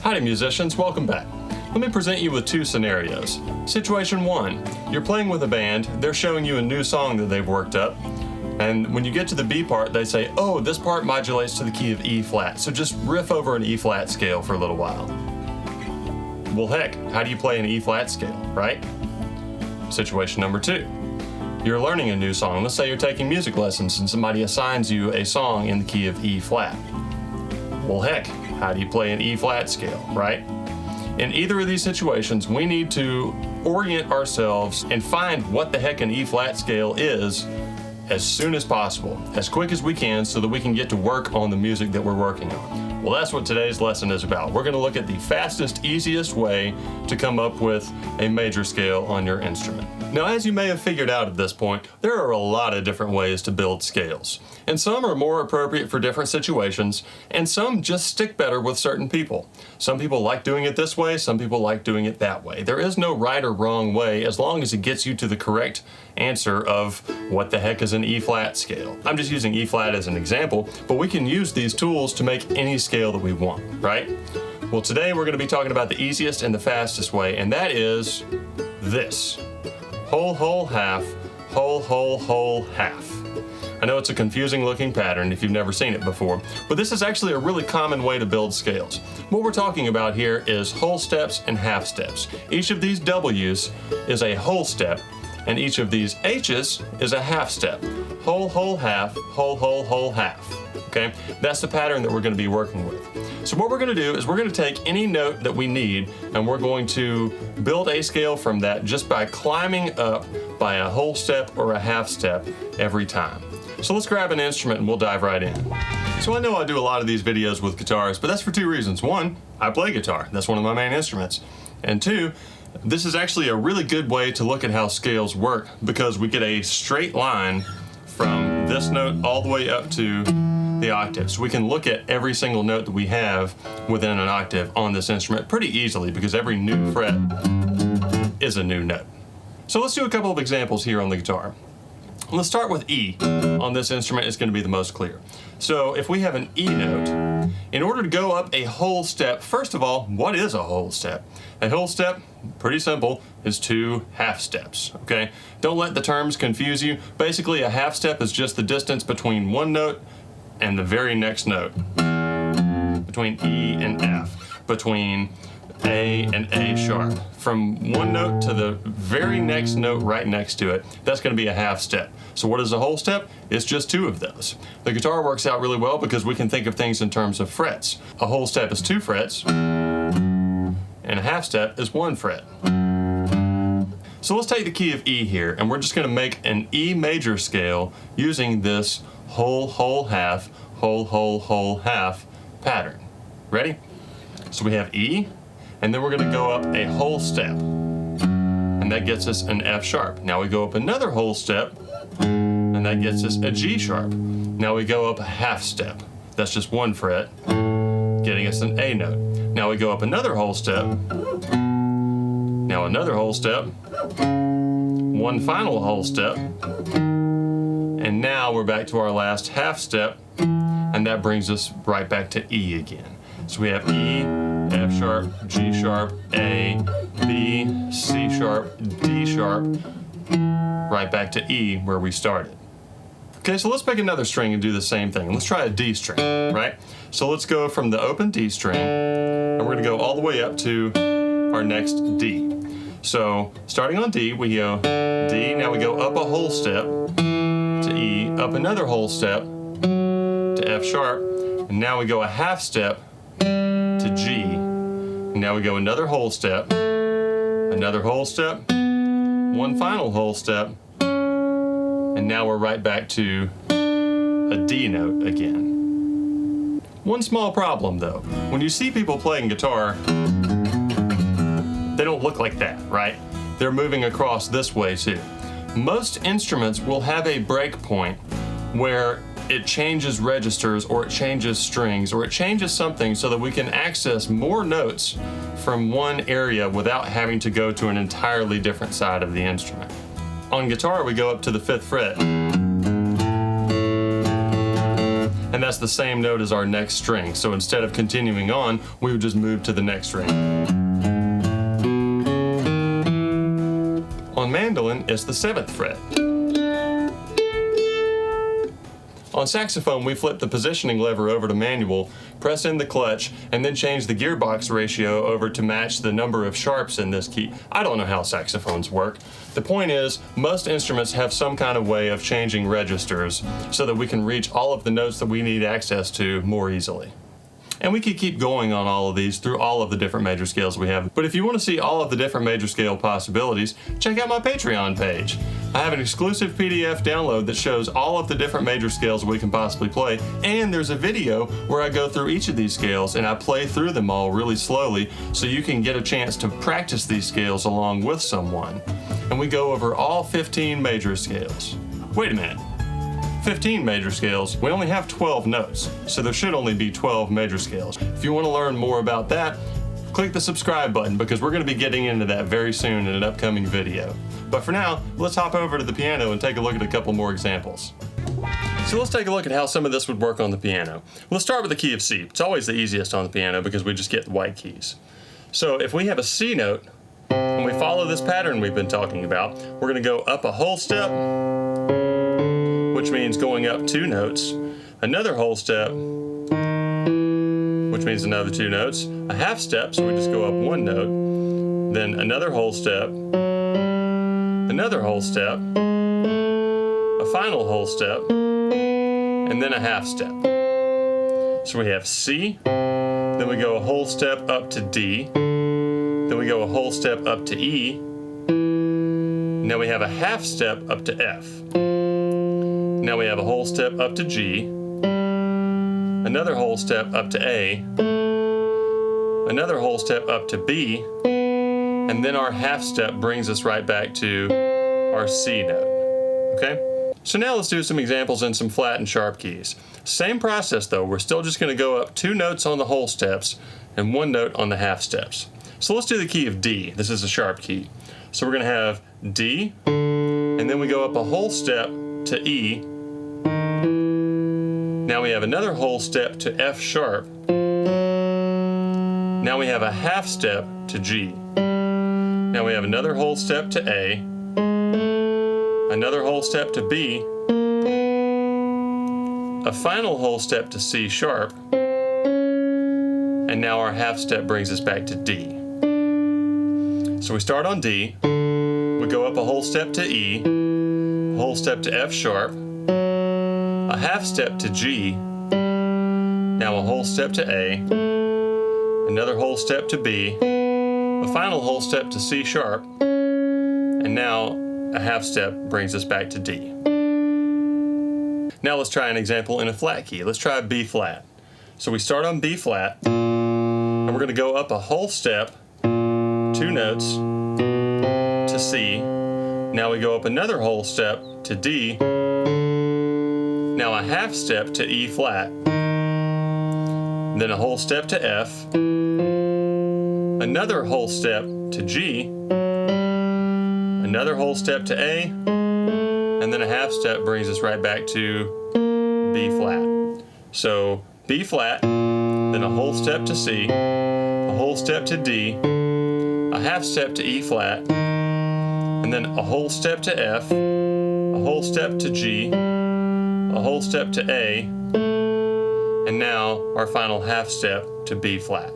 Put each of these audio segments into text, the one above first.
Howdy musicians, welcome back. Let me present you with two scenarios. Situation one, you're playing with a band, they're showing you a new song that they've worked up, and when you get to the B part, they say, oh, this part modulates to the key of E flat, so just riff over an E flat scale for a little while. Well heck, how do you play an E flat scale, right? Situation number two, you're learning a new song. Let's say you're taking music lessons and somebody assigns you a song in the key of E flat. Well heck, how do you play an E flat scale, right? In either of these situations, we need to orient ourselves and find what the heck an E flat scale is as soon as possible, as quick as we can, so that we can get to work on the music that we're working on. Well, that's what today's lesson is about. We're going to look at the fastest, easiest way to come up with a major scale on your instrument. Now, as you may have figured out at this point, there are a lot of different ways to build scales, and some are more appropriate for different situations, and some just stick better with certain people. Some people like doing it this way, some people like doing it that way. There is no right or wrong way as long as it gets you to the correct answer of what the heck is an E flat scale. I'm just using E flat as an example, but we can use these tools to make any scale that we want, right? Well, today we're going to be talking about the easiest and the fastest way, and that is this. Whole, whole, half, whole, whole, whole, half. I know it's a confusing looking pattern if you've never seen it before, but this is actually a really common way to build scales. What we're talking about here is whole steps and half steps. Each of these W's is a whole step, and each of these H's is a half step. Whole, whole, half, whole, whole, whole, half. Okay? That's the pattern that we're going to be working with. So what we're going to do is we're going to take any note that we need, and we're going to build a scale from that just by climbing up by a whole step or a half step every time. So let's grab an instrument and we'll dive right in. So I know I do a lot of these videos with guitars, but that's for two reasons. One, I play guitar. That's one of my main instruments. And two, this is actually a really good way to look at how scales work, because we get a straight line from this note all the way up to the octave. So we can look at every single note that we have within an octave on this instrument pretty easily, because every new fret is a new note. So let's do a couple of examples here on the guitar. Let's start with E. On this instrument, it's going to be the most clear. So if we have an E note, in order to go up a whole step, first of all, what is a whole step? A whole step, pretty simple, is two half steps, okay? Don't let the terms confuse you. Basically, a half step is just the distance between one note and the very next note. Between E and F, between A and A sharp. From one note to the very next note right next to it, that's going to be a half step. So what is a whole step? It's just two of those. The guitar works out really well because we can think of things in terms of frets. A whole step is two frets, and a half step is one fret. So let's take the key of E here, and we're just going to make an E major scale using this whole, whole, half, whole, whole, whole, half pattern. Ready? So we have E, and then we're going to go up a whole step, and that gets us an F sharp. Now we go up another whole step, and that gets us a G sharp. Now we go up a half step. That's just one fret, getting us an A note. Now we go up another whole step, now another whole step, one final whole step, and now we're back to our last half step, and that brings us right back to E again. So we have E, F sharp, G sharp, A, B, C sharp, D sharp, right back to E where we started. Okay, so let's pick another string and do the same thing. Let's try a D string, right? So let's go from the open D string, and we're going to go all the way up to our next D. So starting on D, we go D, now we go up a whole step to E, up another whole step to F sharp, and now we go a half step to G, and now we go another whole step, one final whole step, and now we're right back to a D note again. One small problem though, when you see people playing guitar, they don't look like that, right? They're moving across this way too. Most instruments will have a break point where it changes registers, or it changes strings, or it changes something so that we can access more notes from one area without having to go to an entirely different side of the instrument. On guitar, we go up to the 5th fret. and that's the same note as our next string. So instead of continuing on, we would just move to the next string. On mandolin, it's the 7th fret. On saxophone, we flip the positioning lever over to manual, press in the clutch, and then change the gearbox ratio over to match the number of sharps in this key. I don't know how saxophones work. The point is, most instruments have some kind of way of changing registers so that we can reach all of the notes that we need access to more easily. And we could keep going on all of these through all of the different major scales we have. But if you want to see all of the different major scale possibilities, check out my Patreon page. I have an exclusive PDF download that shows all of the different major scales we can possibly play, and there's a video where I go through each of these scales and I play through them all really slowly so you can get a chance to practice these scales along with someone. And we go over all 15 major scales. Wait a minute. 15 major scales, we only have 12 notes, so there should only be 12 major scales. If you want to learn more about that, click the subscribe button because we're going to be getting into that very soon in an upcoming video. But for now, let's hop over to the piano and take a look at a couple more examples. So let's take a look at how some of this would work on the piano. Let's start with the key of C. It's always the easiest on the piano because we just get the white keys. So if we have a C note, and we follow this pattern we've been talking about, we're going to go up a whole step, which means going up 2 notes, another whole step, which means another 2 notes, a half step, so we just go up 1 note, then another whole step, another whole step, a final whole step, and then a half step. So we have C, then we go a whole step up to D, then we go a whole step up to E, now we have a half step up to F. Now we have a whole step up to G, another whole step up to A, another whole step up to B, and then our half step brings us right back to our C note. Okay? So now let's do some examples in some flat and sharp keys. Same process though, we're still just going to go up 2 notes on the whole steps and 1 note on the half steps. So let's do the key of D. This is a sharp key. So we're going to have D, and then we go up a whole step to E. Now we have another whole step to F sharp. Now we have a half step to G. Now we have another whole step to A, another whole step to B, a final whole step to C sharp, and now our half step brings us back to D. So we start on D, we go up a whole step to E, a whole step to F sharp, a half step to G, now a whole step to A, another whole step to B, a final whole step to C sharp, and now a half step brings us back to D. Now let's try an example in a flat key. Let's try B flat. So we start on B flat, and we're going to go up a whole step, 2 notes, to C. Now we go up another whole step to D. Now a half step to E flat, then a whole step to F, another whole step to G, another whole step to A, and then a half step brings us right back to B flat. So B flat, then a whole step to C, a whole step to D, a half step to E flat, and then a whole step to F, a whole step to G, a whole step to A, and now our final half step to B flat.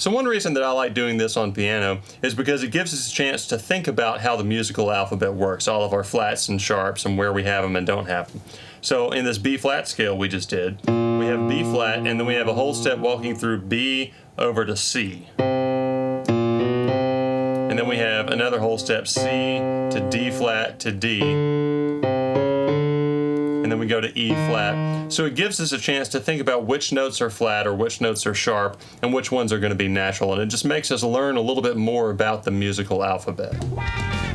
So one reason that I like doing this on piano is because it gives us a chance to think about how the musical alphabet works, all of our flats and sharps and where we have them and don't have them. So in this B flat scale we just did, we have B flat and then we have a whole step walking through B over to C. And then we have another whole step C to D flat to D. And then we go to E flat. So it gives us a chance to think about which notes are flat or which notes are sharp and which ones are going to be natural, and it just makes us learn a little bit more about the musical alphabet.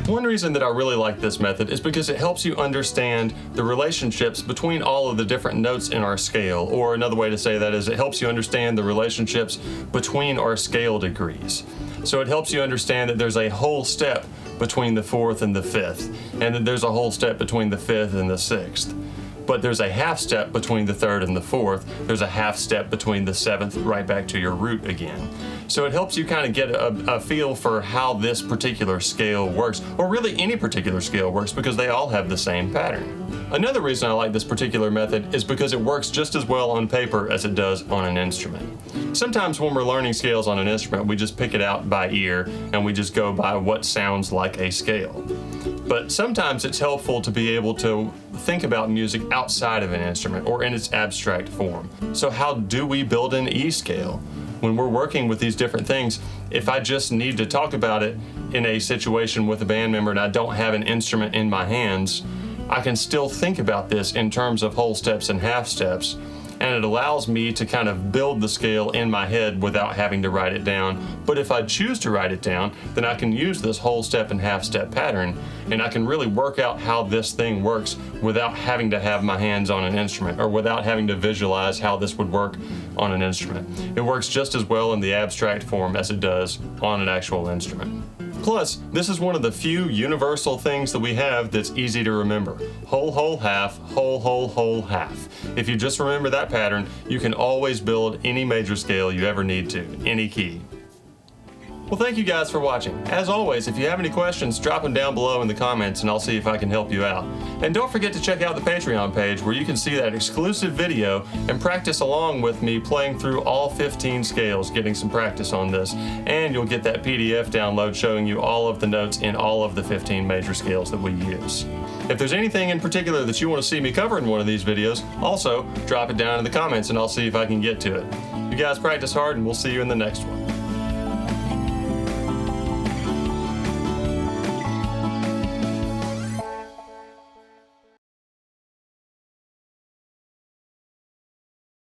One reason that I really like this method is because it helps you understand the relationships between all of the different notes in our scale, or another way to say that is it helps you understand the relationships between our scale degrees. So it helps you understand that there's a whole step between the 4th and the 5th, and that there's a whole step between the 5th and the 6th. but there's a half step between the third and the fourth. There's a half step between the seventh, right back to your root again. So it helps you kind of get a feel for how this particular scale works, or really any particular scale works, because they all have the same pattern. Another reason I like this particular method is because it works just as well on paper as it does on an instrument. Sometimes when we're learning scales on an instrument, we just pick it out by ear and we just go by what sounds like a scale. But sometimes it's helpful to be able to think about music outside of an instrument or in its abstract form. So how do we build an E scale? When we're working with these different things, if I just need to talk about it in a situation with a band member and I don't have an instrument in my hands, I can still think about this in terms of whole steps and half steps, and it allows me to kind of build the scale in my head without having to write it down. But if I choose to write it down, then I can use this whole step and half step pattern, and I can really work out how this thing works without having to have my hands on an instrument, or without having to visualize how this would work on an instrument. It works just as well in the abstract form as it does on an actual instrument. Plus, this is one of the few universal things that we have that's easy to remember. Whole, whole, half, whole, whole, whole, half. If you just remember that pattern, you can always build any major scale you ever need to, any key. Well, thank you guys for watching. As always, if you have any questions, drop them down below in the comments and I'll see if I can help you out. And don't forget to check out the Patreon page where you can see that exclusive video and practice along with me playing through all 15 scales, getting some practice on this. And you'll get that PDF download showing you all of the notes in all of the 15 major scales that we use. If there's anything in particular that you want to see me cover in one of these videos, also drop it down in the comments and I'll see if I can get to it. You guys practice hard and we'll see you in the next one.